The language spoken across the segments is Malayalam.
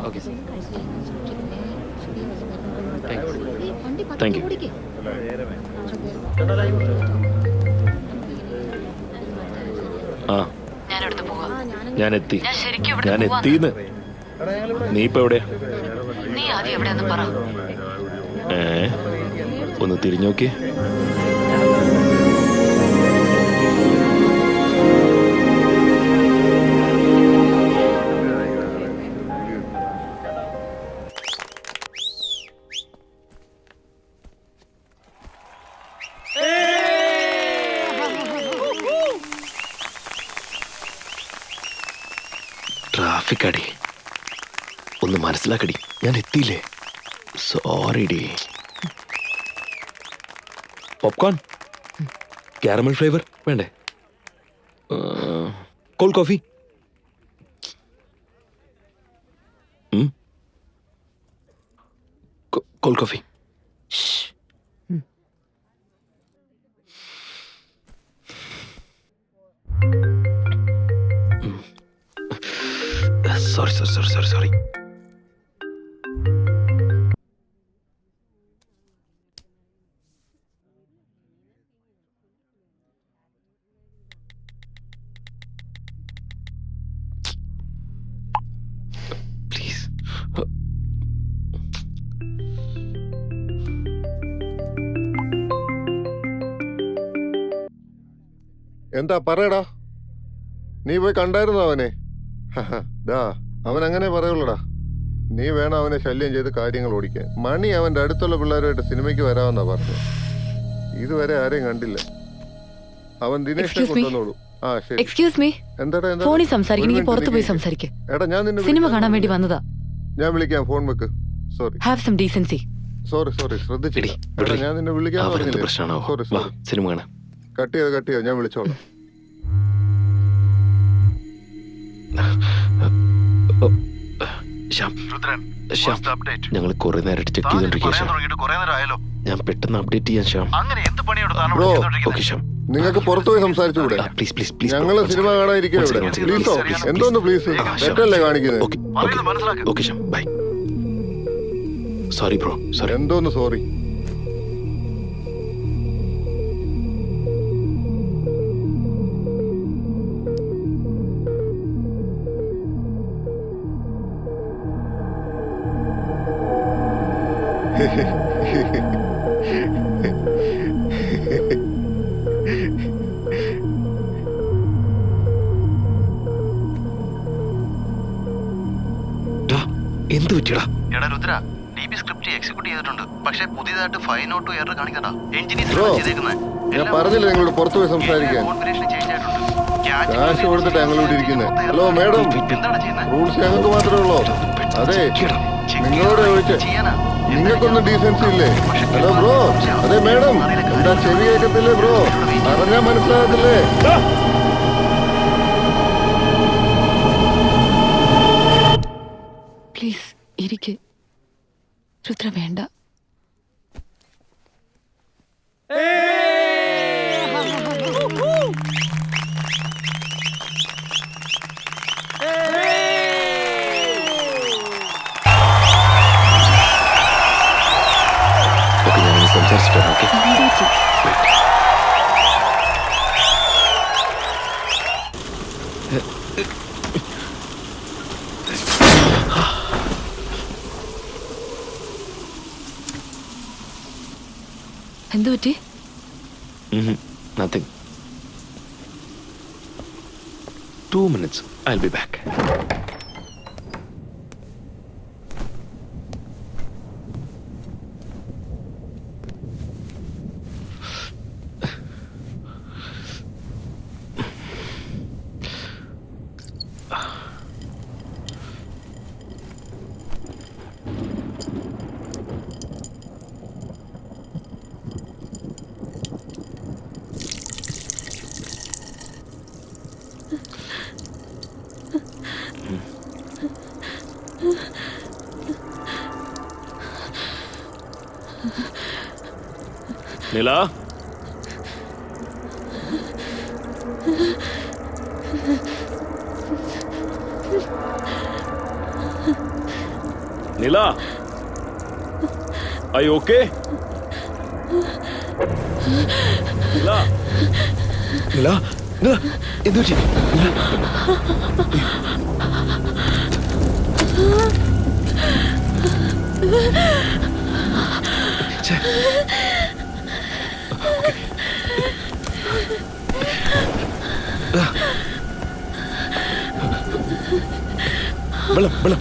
Okay sir. Thank you. ആ ഞാൻ എത്തി. ഞാൻ എത്തിന്ന്. നീ ഇപ്പൊ എവിടെയാ? ഒന്ന് തിരിഞ്ഞു നോക്കിയേ. ട്രാഫിക് അടി. ഒന്ന് മനസ്സിലാക്കടി, ഞാൻ എത്തിയില്ലേ. സോറി ഡി. പോപ്കോൺ, കാരമൽ ഫ്ലേവർ വേണ്ടേ? Cold coffee. Cold coffee. Sorry. Please. എന്താ പറയടാ? നീ പോയി കണ്ടായിരുന്നോ അവനെ? ഡാ, അവൻ അങ്ങനെ പറയുള്ളൂടാ. നീ വേണം അവനെ ശല്യം ചെയ്ത് കാര്യങ്ങൾ ഓടിക്കാൻ. മണി അവന്റെ അടുത്തുള്ള പിള്ളേരുമായിട്ട് സിനിമയ്ക്ക് വരാമെന്നാ പറഞ്ഞത്. ഇതുവരെ ആരെയും കണ്ടില്ല. അവൻ ദിനേശിനെ കൊണ്ടുവന്നോളൂ. ആ ശരി. Excuse me. എന്താടാ? ഫോണിൽ സംസാരിക്കണമെങ്കിൽ പുറത്ത് പോയി സംസാരിക്ക്. എടാ, ഞാൻ നിന്നെ സിനിമ കാണാൻ വേണ്ടി വന്നതാ. ഞാൻ വിളിക്കാം. ഫോൺ വെക്ക്. Sorry. Have some decency. Sorry ശ്രദ്ധിച്ചില്ല. എടാ, ഞാൻ നിന്നെ വിളിക്കാൻ പറഞ്ഞില്ലേ? സോറി. സിനിമ കാണാം. കട്ട് ചെയ്തോ, ഞാൻ വിളിച്ചോളാം. ഞങ്ങൾ കുറെ നേരം ചെക്ക് ചെയ്തോണ്ടിരിക്കുക. ഞാൻ പെട്ടെന്ന് അപ്ഡേറ്റ് ചെയ്യാൻ ശ്യാം. ഓക്കെ ശ്യാം. നിങ്ങൾക്ക് പുറത്തു പോയി സംസാരിച്ചുകൂടെ? Please please please. ഞങ്ങള് സിനിമ കാണാതിരിക്കുക. പ്ലീസ്. എന്തോന്ന് പ്ലീസ്? തെറ്റല്ലേ കാണിക്കുന്നത്? Okay Shyam, bye. Sorry bro. Sorry. എന്തോന്ന് സോറി? എന്ത് പറ്റിയടാ? എടാ രുദ്ര, DB സ്ക്രിപ്റ്റ് എക്സിക്യൂട്ട് ചെയ്തിട്ടുണ്ട്. പക്ഷേ പുതിയതായിട്ട് 502 എറർ കാണിക്കടാ. ഞാൻ പറഞ്ഞില്ല നിങ്ങളോട് പുറത്തു പോയി സംസാരിക്കാൻ. കാശ് കൊടുത്തിട്ട് ഞങ്ങളോട് ഇരിക്കുന്നത്. ഹലോ മേഡം, റൂൾസ് ഞങ്ങൾക്ക് മാത്രമേ ഉള്ളൂ. അതെ, നിങ്ങളോട് ചോദിച്ചേ. നിങ്ങൾക്കൊന്നും ഡീസൻസി ഇല്ലേ? Hello bro. അതെ മേഡം, എന്താ ചെവി കേൾക്കത്തില്ലേ ബ്രോ? പറഞ്ഞാ മനസ്സിലാകത്തില്ലേ? പ്ലീസ് ഇരിക്ക്. രുദ്ര വേണ്ട. സംസാരിച്ചിട്ടാണ്. എന്ത് പറ്റി? Nothing. 2 minutes. I'll be back. नीला നില ഐ ഓക്കെ? നില നില നില എന്തു പറ്റി? ഛെ. ആ. വെള്ളം വെള്ളം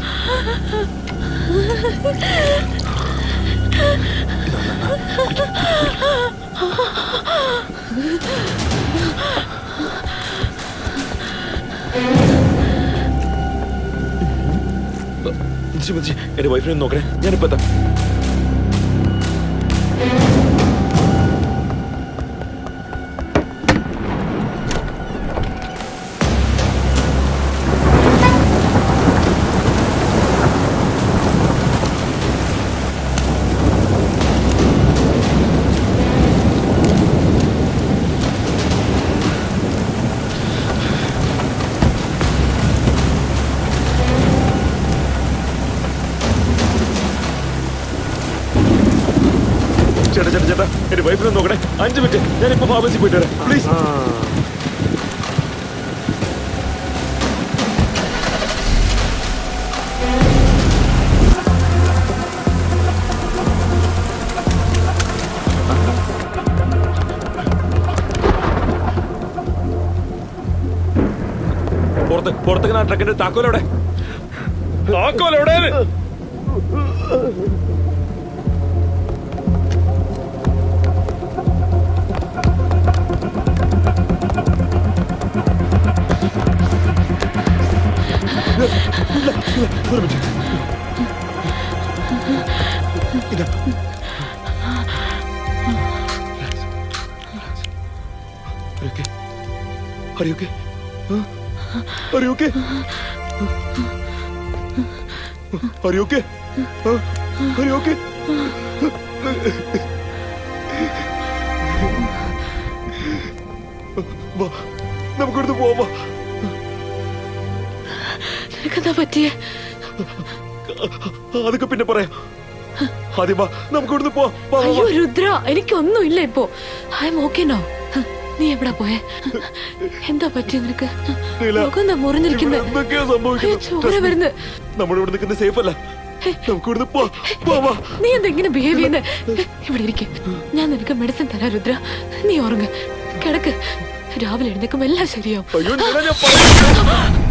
എന്റെ വൈഫിനെ നോക്കണേ, ഞാനിപ്പോ എത്താം. ചേട്ടാ ചേട്ടാ ചേട്ടാ എന്റെ വൈഫിനെ നോക്കണേ, 5 മിനിറ്റ്, ഞാനിപ്പോ ഫാർമസി പോയിട്ട് വരാം പ്ലീസ്. പുറത്തേക്ക് ആ ട്രക്കിന്റെ താക്കോലെവിടെ? താക്കോലെവിടെ? ഒരു മിനിറ്റ്. ഇതാ. Are you okay? Huh? Are you okay? Are you okay? Huh? Are you okay? വാ, നമുക്കിവിടുന്ന് പോവാം. നിനക്കെന്താ പറ്റിയേ? അതൊക്കെ പിന്നെ പറയാം. ആദ്യം വാ, നമുക്കിവിടുന്ന് പോവാം. വാ, വാ, അയ്യോ വാ. രുദ്ര, എനിക്കൊന്നും ഇല്ല ഇപ്പോ. I'm okay no. നീ എവിടാ പോയെ? എന്താ പറ്റിയ നിനക്ക്? നീല, മുഖം എന്താ മുറിഞ്ഞിരിക്കുന്നെ? ഇവിടെ എന്തൊക്കെയാ സംഭവിക്കുന്നത്? ചോര വരുന്നു. നമ്മളിവിടെ നിൽക്കുന്നത് സേഫ് അല്ല. നമുക്കിവിടുന്ന് പോവാ. നീ എന്താ ഇങ്ങനെ ബിഹേവ് ചെയ്യുന്നേ? ഇവിടെ ഇരിക്കെ, ഞാൻ നിനക്ക് മെഡിസിൻ തരാം രുദ്ര. നീ ഉറങ്ങ്, കിടക്ക്. രാവിലെ എഴുന്നേക്കുമ്പോ എല്ലാം ശരിയാവും. അയ്യോ നീല, ഞാൻ പറയാം.